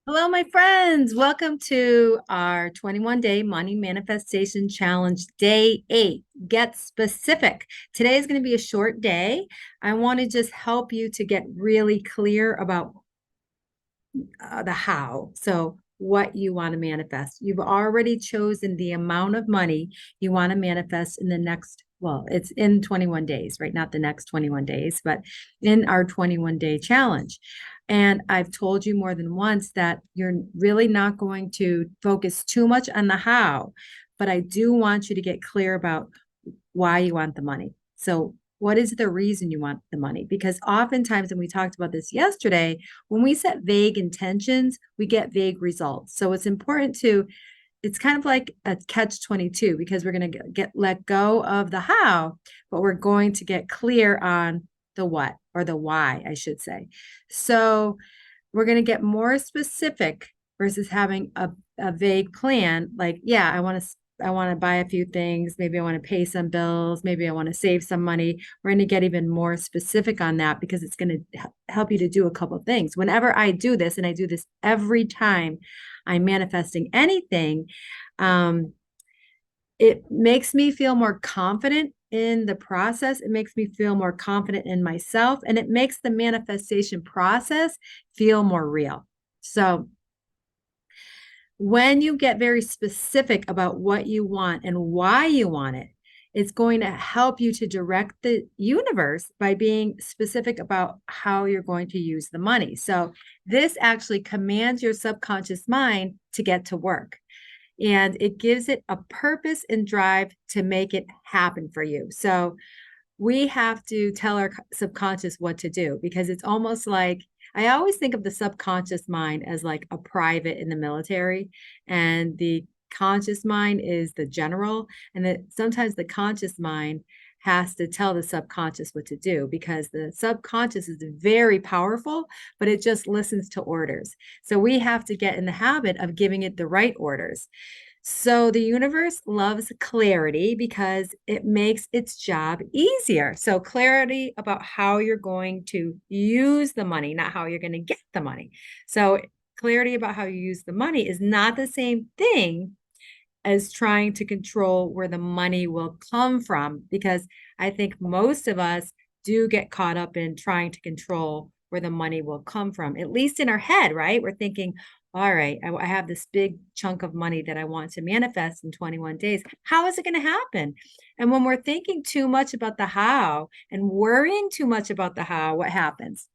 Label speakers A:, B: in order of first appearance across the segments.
A: Hello, my friends. Welcome to our 21-day money manifestation challenge, day 8. Get specific. Today is going to be a short day. I want to just help you to get really clear about the how. So, what you want to manifest. You've already chosen the amount of money you want to manifest in the next, well, it's in 21 days, right? Not the next 21 days, but in our 21-day challenge. And I've told you more than once that you're really not going to focus too much on the how, but I do want you to get clear about why you want the money. So, what is the reason you want the money? Because oftentimes, and we talked about this yesterday, when we set vague intentions, we get vague results. So, it's important to, it's kind of like a catch 22 because we're going to get let go of the how, but we're going to get clear on the what or the why, I should say. So, we're going to get more specific versus having a vague plan like, yeah, I want to buy a few things, maybe I want to pay some bills, maybe I want to save some money. We're going to get even more specific on that because it's going to help you to do a couple of things. Whenever I do this, and I do this every time I'm manifesting anything, um, it makes me feel more confident in the process. It makes me feel more confident in myself, and it makes the manifestation process feel more real. So, when you get very specific about what you want and why you want it, it's going to help you to direct the universe by being specific about how you're going to use the money. So, this actually commands your subconscious mind to get to work, and it gives it a purpose and drive to make it happen for you. So, we have to tell our subconscious what to do because it's almost like I always think of the subconscious mind as like a private in the military, and the conscious mind is the general, and that sometimes the conscious mind has to tell the subconscious what to do because the subconscious is very powerful, but it just listens to orders. So we have to get in the habit of giving it the right orders. So the universe loves clarity because it makes its job easier. So clarity about how you're going to use the money, not how you're going to get the money. So clarity about how you use the money is not the same thing as trying to control where the money will come from, because I think most of us do get caught up in trying to control where the money will come from, at least in our head, right? We're thinking, all right, I have this big chunk of money that I want to manifest in 21 days. How is it going to happen? And when we're thinking too much about the how and worrying too much about the how, what happens?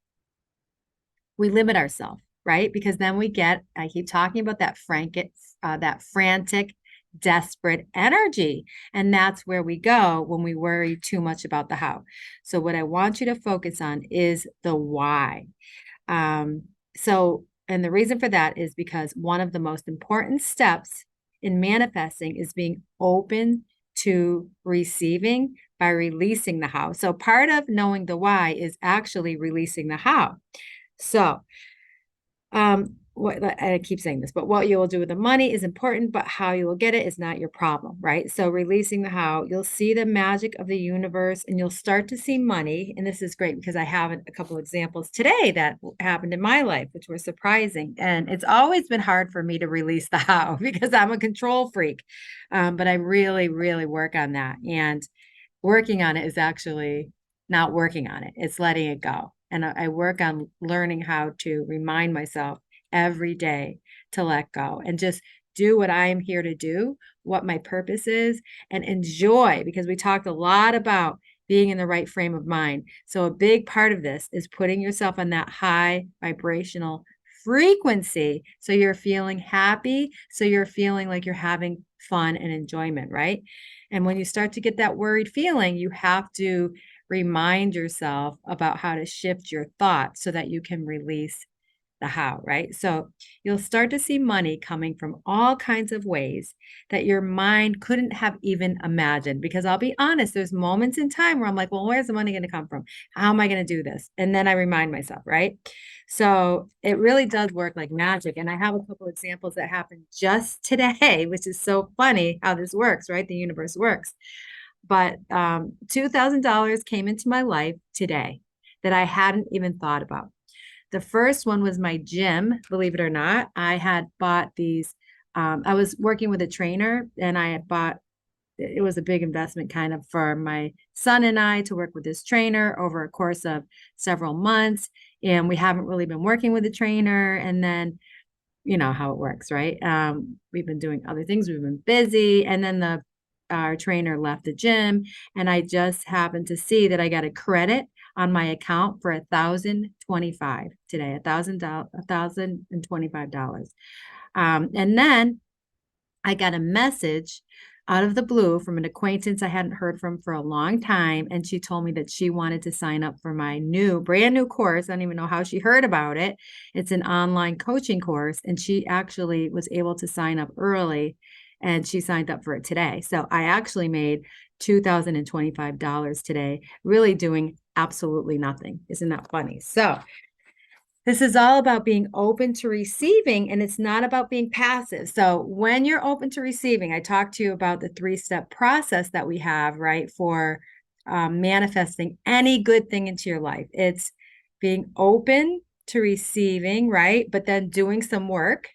A: We limit ourselves, right? Because then we get, I keep talking about that frantic, desperate energy. And that's where we go when we worry too much about the how. So what I want you to focus on is the why. And the reason for that is because one of the most important steps in manifesting is being open to receiving by releasing the how. So part of knowing the why is actually releasing the how. So, what I keep saying this, but what you will do with the money is important, but how you will get it is not your problem, right? So, releasing the how, you'll see the magic of the universe and you'll start to see money. And this is great because I have a couple examples today that happened in my life, which were surprising. And it's always been hard for me to release the how because I'm a control freak. But I really, really work on that. And working on it is actually not working on it, it's letting it go. And I work on learning how to remind myself every day to let go and just do what I'm here to do, what my purpose is, and enjoy, because we talked a lot about being in the right frame of mind. So, a big part of this is putting yourself on that high vibrational frequency. So, you're feeling happy. So, you're feeling like you're having fun and enjoyment, right? And when you start to get that worried feeling, you have to remind yourself about how to shift your thoughts so that you can release the how, right? So you'll start to see money coming from all kinds of ways that your mind couldn't have even imagined. Because I'll be honest, there's moments in time where I'm like, well, where's the money going to come from? How am I going to do this? And then I remind myself, right? So it really does work like magic. And I have a couple examples that happened just today, which is so funny how this works, right? The universe works. But $2,000 came into my life today that I hadn't even thought about. The first one was my gym, believe it or not. I had bought these. I was working with a trainer and I had bought, it was a big investment kind of for my son and I to work with this trainer over a course of several months. And we haven't really been working with the trainer. And then, you know how it works, right? We've been doing other things. We've been busy. And then our trainer left the gym. And I just happened to see that I got a credit on my account for 1,025 today, $1,025. And then I got a message out of the blue from an acquaintance I hadn't heard from for a long time. And she told me that she wanted to sign up for my brand new course. I don't even know how she heard about it. It's an online coaching course. And she actually was able to sign up early and she signed up for it today. So I actually made $2,025 today, really doing absolutely nothing. Isn't that funny? So this is all about being open to receiving, and it's not about being passive. So when you're open to receiving, I talked to you about the 3-step process that we have, right, for manifesting any good thing into your life. It's being open to receiving, right, but then doing some work,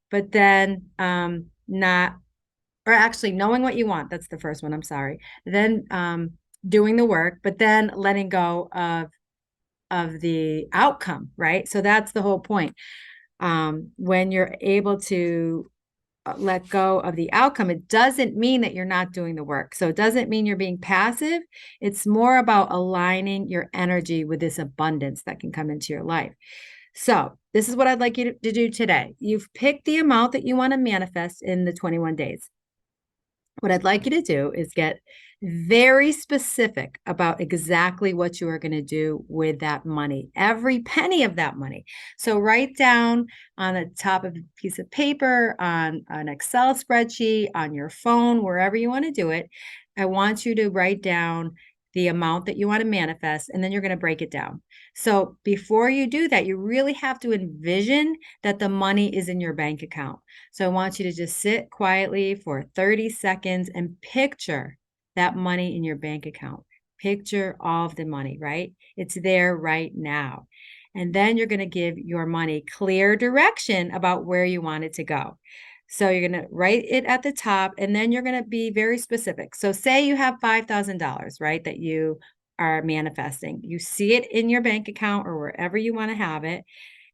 A: but then not, or actually knowing what you want. That's the first one. I'm sorry. Then doing the work, but then letting go of the outcome, right? So that's the whole point. When you're able to let go of the outcome, it doesn't mean that you're not doing the work. So it doesn't mean you're being passive. It's more about aligning your energy with this abundance that can come into your life. So this is what I'd like you to do today. You've picked the amount that you want to manifest in the 21 days. What I'd like you to do is get very specific about exactly what you are going to do with that money, every penny of that money. So write down on the top of a piece of paper, on an Excel spreadsheet, on your phone, wherever you want to do it. I want you to write down the amount that you want to manifest, and then you're going to break it down. So before you do that, you really have to envision that the money is in your bank account. So I want you to just sit quietly for 30 seconds and picture that money in your bank account. Picture all of the money, right? It's there right now. And then you're going to give your money clear direction about where you want it to go. So you're going to write it at the top, and then you're going to be very specific. So say you have $5,000, right, that you are manifesting. You see it in your bank account or wherever you want to have it.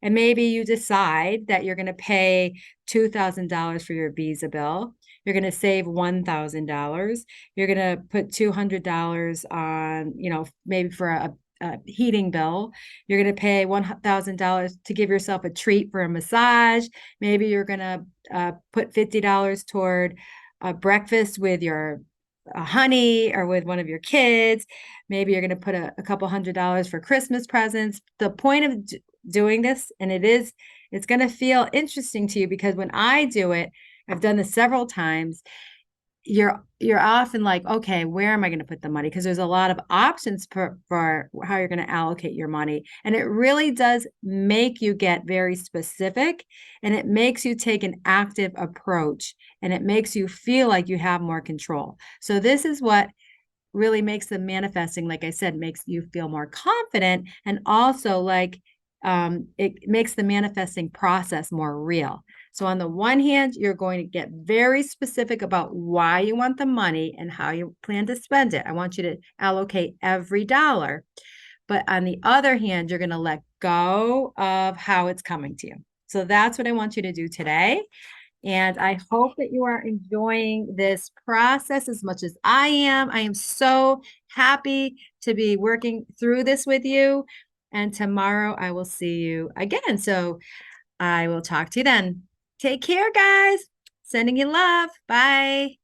A: And maybe you decide that you're going to pay $2,000 for your visa bill. You're going to save $1,000. You're going to put $200 on, maybe for a heating bill. You're going to pay $1,000 to give yourself a treat for a massage. Maybe you're going to put $50 toward a breakfast with your honey or with one of your kids. Maybe you're going to put a couple $100 for Christmas presents. The point of doing this, and it's going to feel interesting to you because when I do it, I've done this several times. You're often like, okay, where am I going to put the money? Because there's a lot of options for how you're going to allocate your money. And it really does make you get very specific, and it makes you take an active approach, and it makes you feel like you have more control. So this is what really makes the manifesting, like I said, makes you feel more confident, and also like it makes the manifesting process more real. So on the one hand, you're going to get very specific about why you want the money and how you plan to spend it. I want you to allocate every dollar. But on the other hand, you're going to let go of how it's coming to you. So that's what I want you to do today. And I hope that you are enjoying this process as much as I am. I am so happy to be working through this with you. And tomorrow I will see you again. So I will talk to you then. Take care, guys. Sending you love. Bye.